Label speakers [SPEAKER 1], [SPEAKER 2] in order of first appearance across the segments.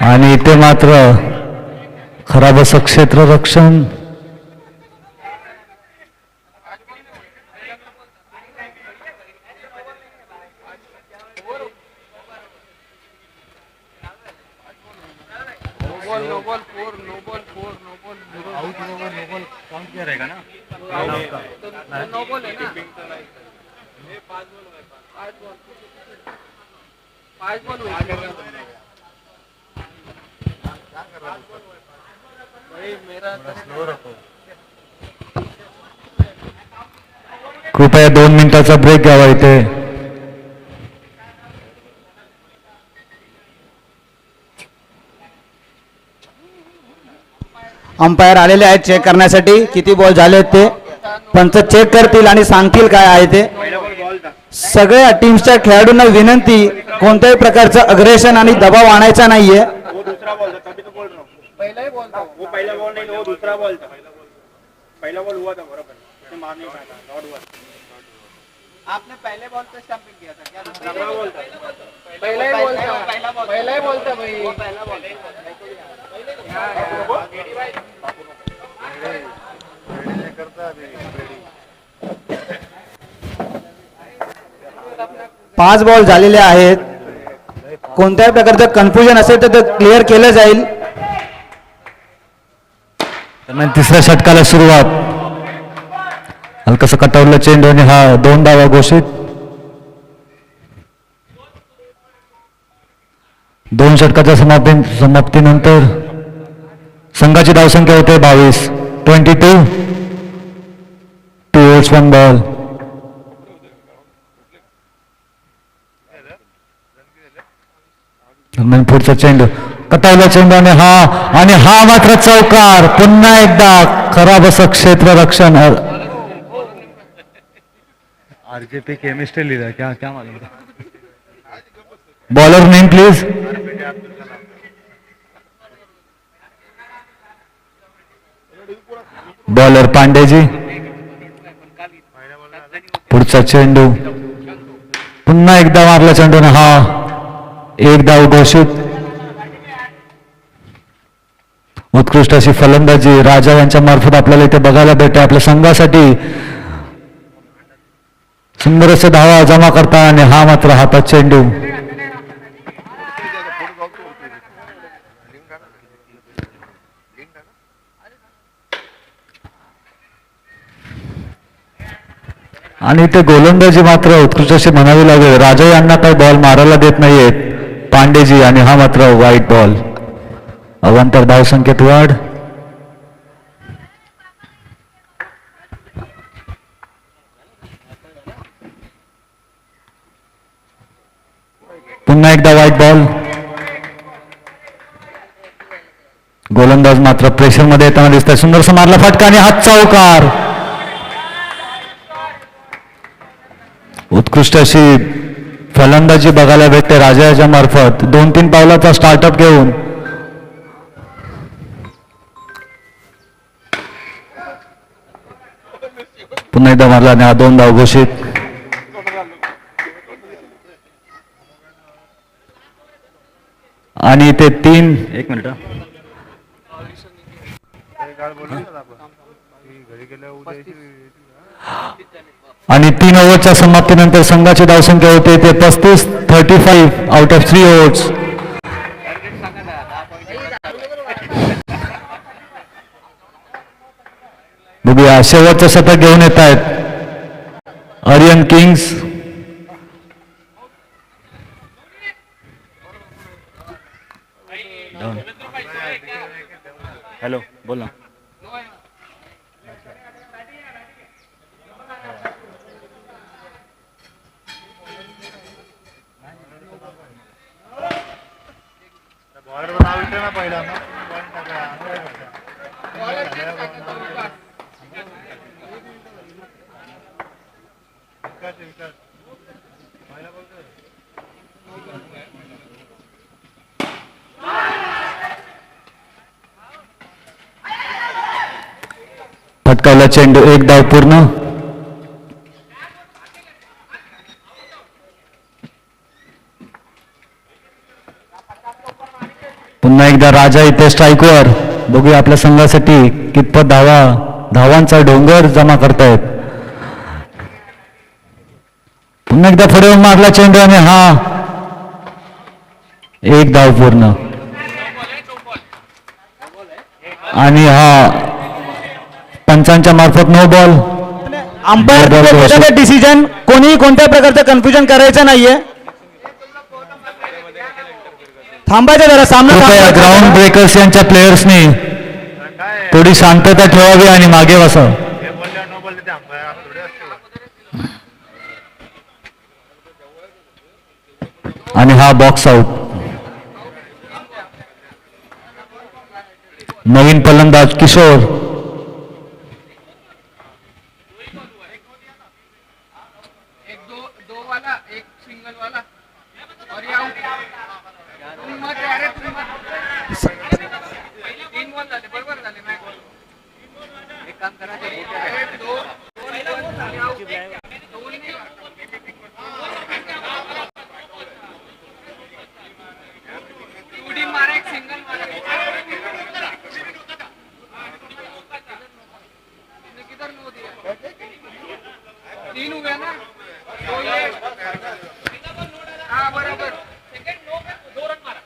[SPEAKER 1] आणि इथे मात्र खराब असं क्षेत्ररक्षण. कृपया 2 मिनिटाचा ब्रेक घ्यावा इथे.
[SPEAKER 2] अंपायर आलेले आहेत चेक करण्यासाठी किती बॉल झाले ते. पंच चेक करतील आणि सांगतील काय आहे ते. सगळ्या टीम्सच्या खेळाडूंना विनंती, कोणत्याही प्रकारचं अग्रेशन आणि दबाव आणायचा नाहीये.
[SPEAKER 3] आपने पहले बॉल पे स्टंपिंग किया था क्या? दूसरा बॉल था, पहला ही बॉल था, पहला ही बॉल था भाई, वो पहला बॉल
[SPEAKER 2] पाच बॉल झालेले आहेत. कोणत्याही प्रकारचं कन्फ्युजन असेल तर ते क्लिअर केलं जाईल.
[SPEAKER 1] तिसऱ्या षटकाला सुरुवात. हलकसं कटावलं चेंडू आणि हा 2 धावा घोषित. 2 षटकाच्या समाप्तीनंतर संघाची धावसंख्या होते 22. 22. 2 outs 1 ball. पुढचा चेंडू, कटावला चेंडू आणि हा मात्र चौकार. पुन्हा एकदा खराब असं क्षेत्ररक्षण. आरजेपी केमिस्ट्री लिहिला क्या क्या मालूम. Bowler name please. Bowler Pandeji. पुढचा चेंडू, पुन्हा एकदा मारला चेंडू. हा 1 धाव घोषित. उत्कृष्ट अशी फलंदाजी राजा यांच्या मार्फत आपल्याला इथे बघायला भेटते. आपल्या संघासाठी सुंदर असे धावा जमा करता आणि हा मात्र हातात चेंडू. आणि ते गोलंदाजी मात्र उत्कृष्ट अशी म्हणावी लागेल. राजा यांना काही बॉल मारायला देत नाहीयेत पांडेजी, आणि हा मात्र वाईट बॉल. अवांतर धावसंख्येत वाढ. पुन्हा एकदा वाईट बॉल. गोलंदाज मात्र प्रेशर मध्ये येताना दिसतोय. सुंदरसा मारला फटका आणि हात चौकार. उत्कृष्ट अशी फलंदाजी बघायला भेटते राजाच्या मार्फत. 2-3 पावलाचा स्टार्टअप घेऊन पुन्हा एकदा मारला आणि हा 2 धाव घोषित. आणि ते 3 1 मिनिट. आणि 3 ओव्हरच्या समाप्तीनंतर संघाची धावसंख्या होते ते 35. 35 आउट ऑफ 3 ओव्हर्स. बघूया शेवटचं शतक घेऊन येत आहेत आर्यन किंग्स. हॅलो बोल ना. फटकावला चेंडू. 1 धाव पूर्ण. पुन्हा एकदा राजा इथे स्ट्राईकवर. बघूया आपल्या संघासाठी कितपत धावांचा डोंगर जमा करतायत. पुन्हा एकदा पुढे मारला चेंडू आणि हा एक धाव पूर्ण. आणि हा पंचांच्या मार्फत नो बॉल.
[SPEAKER 2] अंपायर डिसिजन, कोणी कोणत्या प्रकारचं कन्फ्युजन करायचं नाहीये. थांबायचं जरा सामना.
[SPEAKER 1] ग्राउंड ब्रेकर्स यांच्या प्लेयर्सनी थोडी शांतता ठेवावी आणि मागे बसावं. आणि हा बॉक्स आउट. नवीन फलंदाज किशोर.
[SPEAKER 3] एक दो वाला, एक सिंगल वाला और ये आउट. तुम मत अरे तुम मत. 3 बॉल झाले बरोबर झाले मॅच. एक काम करा ते दो झाले आउट. दोन नाही. उडी मारा एक सिंगल मारा. किधर नो दिया. 3 हो गया ना. दो ये. हाँ बराबर. सेकंड नो पे 2 रन मारा.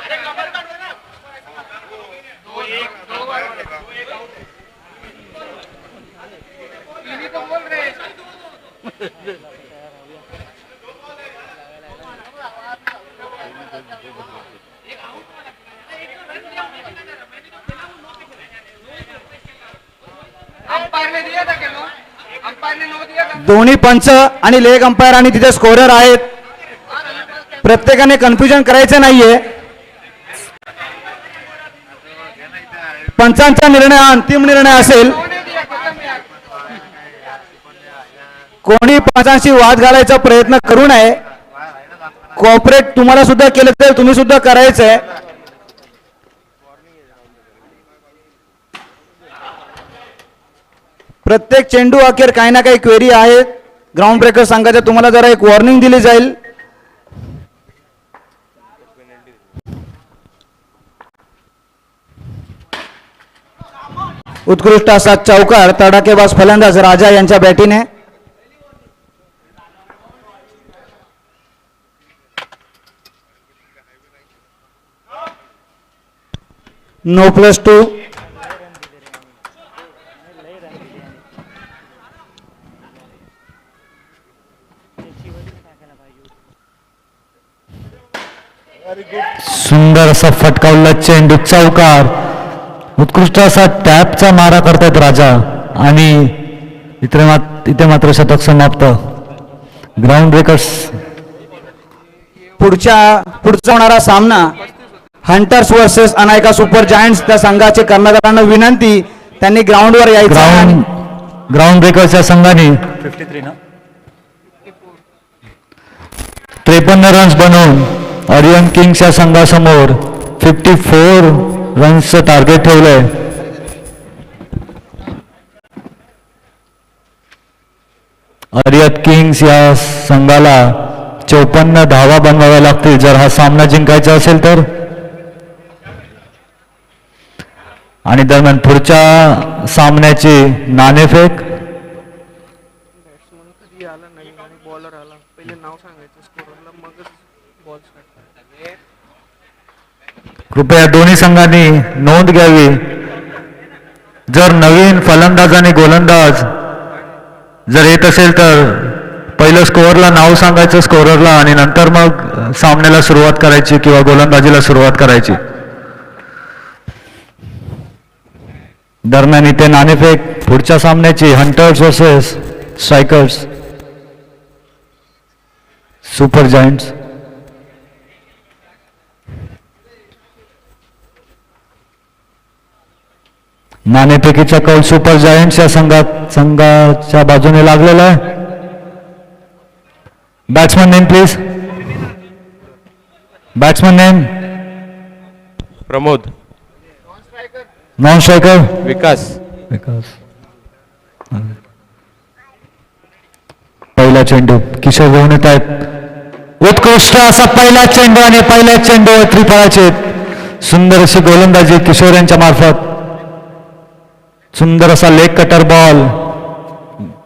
[SPEAKER 3] अरे कवर काढ ना. 2 आउट. 3 ही तो बोल रहे हैं. अंपायर ने दिया था क्या नो? अंपायर ने नो दिया था.
[SPEAKER 2] दोन्ही पंच आणि लेग अंपायर आणि तिथे स्कोरर आहेत. प्रत्येकाने कन्फ्युजन करायचं नाहीये. पंचांचा निर्णय हा अंतिम निर्णय असेल.
[SPEAKER 3] नो ने दिया खत्म यार.
[SPEAKER 2] कोणी पंचांशी वाद घालायचा प्रयत्न करू नये. कॉपरेट तुम्हाला सुद्धा केलं तर तुम्ही सुद्धा करायचंय. प्रत्येक चेंडू अखेर काही ना काही क्वेरी आहेत. ग्राउंड ब्रेकर संघाच्या तुम्हाला जरा एक वॉर्निंग दिली जाईल. उत्कृष्ट असा चौकार तडाखेबाज फलंदाज राजा यांच्या बॅटीने. नो +2.
[SPEAKER 1] सुंदर असा फटकावला चेंडू चौकार. उत्कृष्ट असा टॅपचा मारा करतायत राजा आणि इथे मात्र शतक समाप्त. Ground breakers.
[SPEAKER 2] पुढचा होणारा सामना hunters versus Anaika super giants. त्या संघाचे कर्णधारांना विनंती त्यांनी ग्राउंडवर यायचं.
[SPEAKER 1] ग्राउंड ब्रेकर्सच्या संघाने 53 रन्स बनवून ऑरियन किंग्सच्या संघासमोर 54 रन्सचं टार्गेट ठेवलंय. ऑरियन किंग्स या संघाला 54 धावा बनवाव्या लागतील जर हा सामना जिंकायचा असेल तर. आणि दरम्यान पुढच्या सामन्याची नाणेफेक.
[SPEAKER 3] बॅट्समन कधी आला नाही आणि बॉलर आला. पहिले नाव सांगायचं स्कोररला मगच बॉल स्टार्ट.
[SPEAKER 1] कृपया दोन्ही संघांनी नोंद घ्यावी. जर नवीन फलंदाज आणि गोलंदाज जर येत असेल तर पहिलं स्कोअरला नाव सांगायचं स्कोररला आणि नंतर मग सामन्याला सुरुवात करायची किंवा गोलंदाजीला सुरुवात करायची. दरम्यान इथे नाणेफेक पुढच्या सामन्याची Hunters versus Strikers Super Giants. नाणेफेकीचा कौल सुपर जायंट्स या संघाच्या बाजूने लागलेला आहे. Batsman name please. Batsman name
[SPEAKER 4] Pramod.
[SPEAKER 1] Non striker
[SPEAKER 4] Vikas.
[SPEAKER 1] पहिला चेंडू किशोर घेऊन येत आहेत. उत्कृष्ट असा पहिला चेंडू आणि पहिल्या चेंडूवर त्रिफळाचे सुंदर अशी गोलंदाजी किशोर यांच्या मार्फत. सुंदर असा लेग कटर बॉल.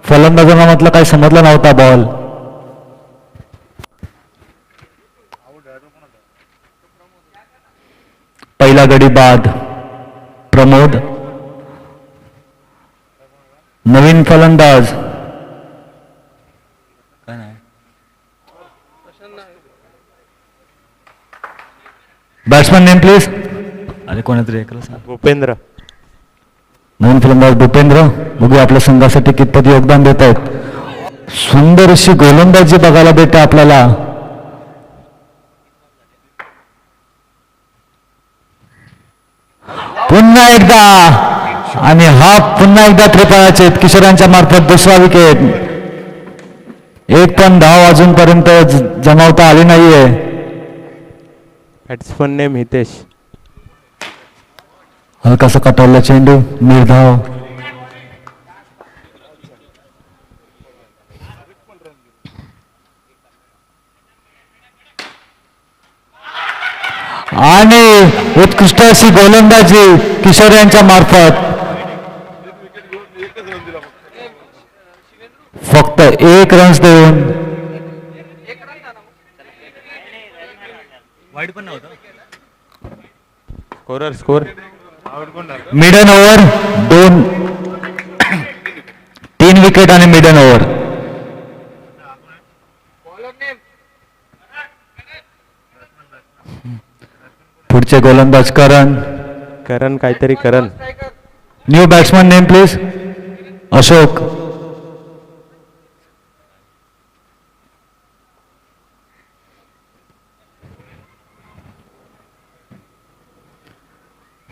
[SPEAKER 1] फलंदाजांना म्हटलं काही समजलं नव्हता बॉल. पहिला गडी बाद प्रमोद. नवीन फलंदाज बॅट्समॅन नेम प्लीज. अरे कोणीतरी एकला सांग.
[SPEAKER 4] भूपेंद्र.
[SPEAKER 1] नवीन फलंदाज भूपेंद्र. बघूया आपल्या संघासाठी कितपत योगदान देत आहेत. सुंदर अशी गोलंदाजी बघायला भेटते आपल्याला. पुन्हा एकदा आणि हा पुन्हा एकदा त्रिफळाचे किशोरांच्या मार्फत दुसरा विकेट. एक पण धाव अजूनपर्यंत जमावता आली नाहीये.
[SPEAKER 4] Batsman name Hitesh.
[SPEAKER 1] हलकासा कटवला चेंडू निर्धाव. आणि उत्कृष्ट अशी गोलंदाजी किशोर यांच्या मार्फत. फक्त एक रन्स देऊन
[SPEAKER 4] स्कोर
[SPEAKER 1] मिडन ओव्हर 3 विकेट आणि मिडन ओव्हर. पुढचे गोलंदाज करण
[SPEAKER 4] काहीतरी Karan.
[SPEAKER 1] New batsman name please. Ashok.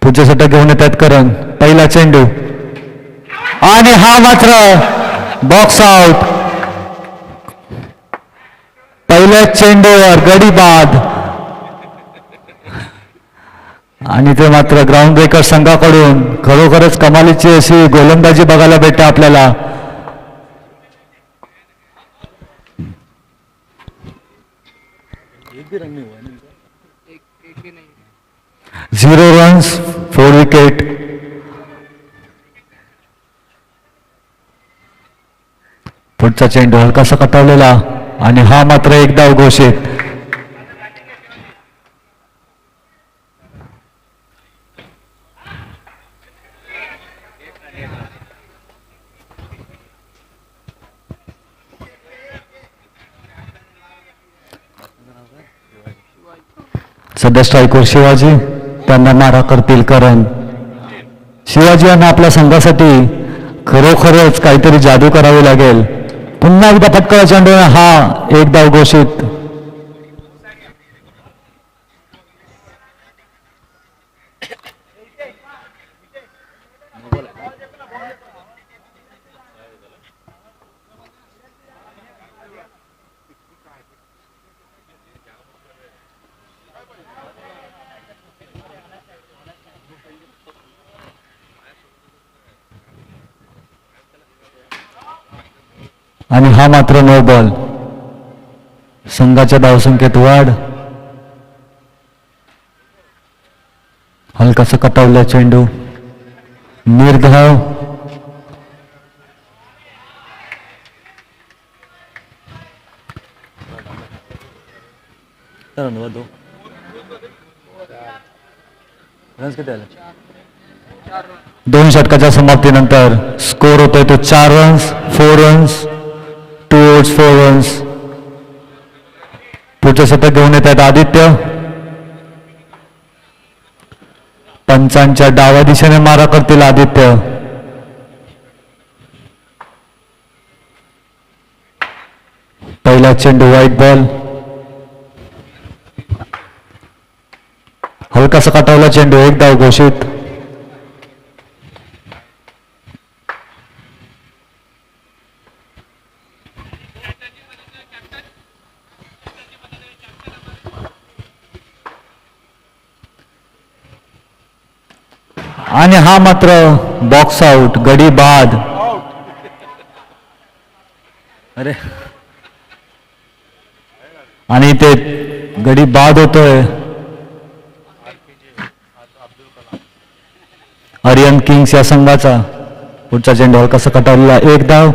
[SPEAKER 1] पुढच्या षटक घेऊन येतात करण. पहिला चेंडू आणि हा मात्र बॉक्स आउट. पहिल्या चेंडूवर गडी बाद आणि ते मात्र ग्राउंड ब्रेकर संघाकडून खरोखरच कमालीची अशी गोलंदाजी बघायला भेटते आपल्याला. 0 रन्स 4 विकेट. पुढचा चेंडू हलकासा कटावलेला आणि हा मात्र एकदा घोषित. सध्या स्ट्राईकवर शिवाजी. त्यांना मारा करतील करण. शिवाजी यांना आपल्या संघासाठी खरोखरच काहीतरी जादू करावी लागेल. पुन्हा एकदा फटका चेंडू हा एक धाव घोषित. आणि हा मात्र नो बॉल. संघाच्या धावसंख्येत वाढ. हलकासा कटावला चेंडू निर्धाव. दोन षटकाच्या समाप्तीनंतर स्कोर होतोय तो 4 रन्स 4 रन्स 2 outs 4 runs. पुढचं शतक घेऊन येत आहेत आदित्य. पंचांच्या डाव्या दिशेने मारा करतील आदित्य. पहिला चेंडू व्हाईट बॉल. हलकासा कटावला चेंडू एक धाव घोषित. आणि हा मात्र बॉक्स आउट. गडी बाद. अरे आणि ते गडी बाद होतोय. आर्यन किंग्स या संघाचा पुढच्या चेंडूवर कसं कटावलेला एक धाव.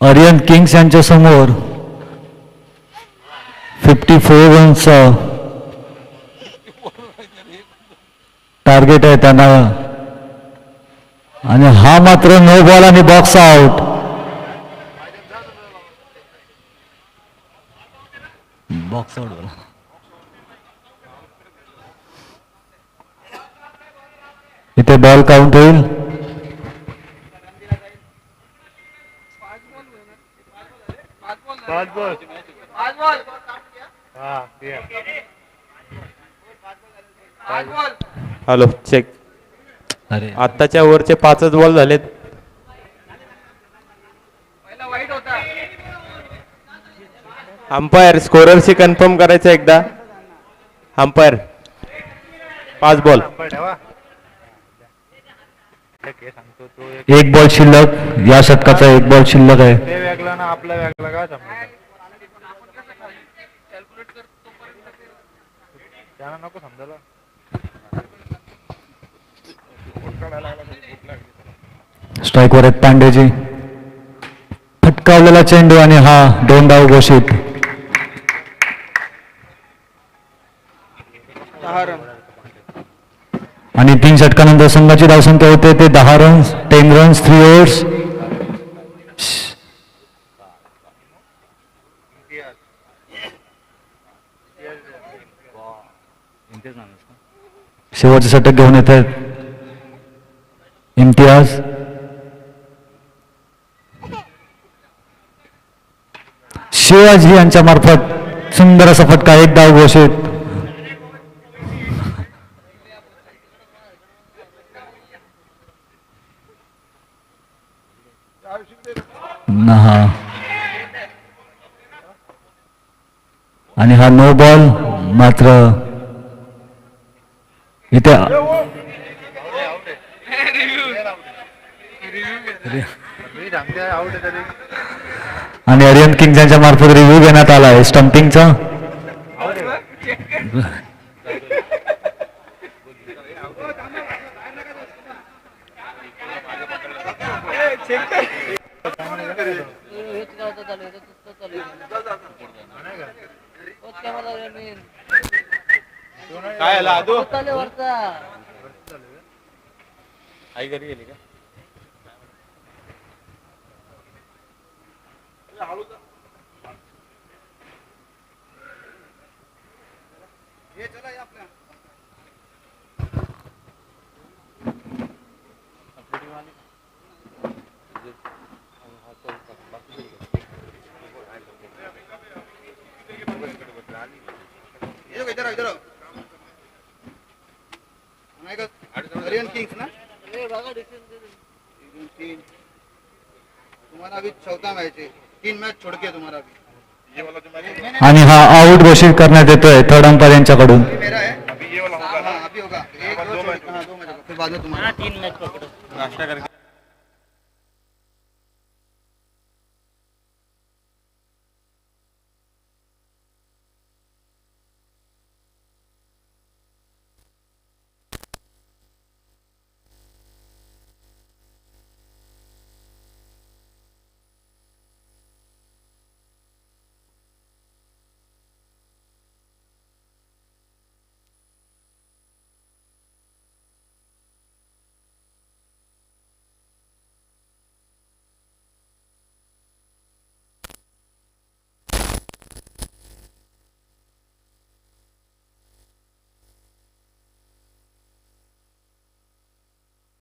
[SPEAKER 1] आर्यन किंग्स यांच्या समोर 54 रनचा टार्गेट आहे त्यांना आणि हा मात्र नो बॉल आणि बॉक्स आउट. बॉक्स आउट बोला. इथे बॉल काउंट होईल.
[SPEAKER 4] Hello check.
[SPEAKER 1] अरे
[SPEAKER 4] आत्ताच्या ओव्हरचे 5च बॉल झालेत. अंपायर स्कोररशी कन्फर्म करायचं एकदा. Umpire 5 ball.
[SPEAKER 1] एक बॉल शिल्लक. या षटकाचा एक बॉल शिल्लक आहे.
[SPEAKER 5] ते वेगळं ना आपलं वेगळं काय समजायचं त्यांना नको समजायला.
[SPEAKER 1] स्ट्राईकवर आहेत पांडेजी. फटकावलेला चेंडू आणि हा 2 धाव घोषित.
[SPEAKER 3] 10 रन.
[SPEAKER 1] आणि 3 षटकानंतर संघाची धावसंख्या होते ते 10 रन्स. 10 runs 3 overs. शेवटचे षटक घेऊन येत आहेत इम्तियाज. शिवाजी यांच्या मार्फत सुंदर असा फटका. 1 धाव घोषित. हा आणि हा नो बॉल मात्र इथे आणि आर्यन किंग्स यांच्या मार्फत रिव्ह्यू घेण्यात आला आहे स्टंपिंगचा.
[SPEAKER 4] काय आला आदू? आई घरी गेली का?
[SPEAKER 3] आर्यन किंग्स ना. तुम्हारा अभी 4था मैच है. 3 मैच छोड़ के तुम्हारा अभी.
[SPEAKER 1] आणि हा आउट घोषित करण्यात येतोय थर्ड अंपायर यांच्याकडून.
[SPEAKER 3] मेरा है. अभी ये वाला होगा. हाँ अभी होगा. 1 2 मैच. हाँ 2 मैच. फिर बाद में तुम्हारा 3 मैच पकड़ो.
[SPEAKER 4] नाश्ता करके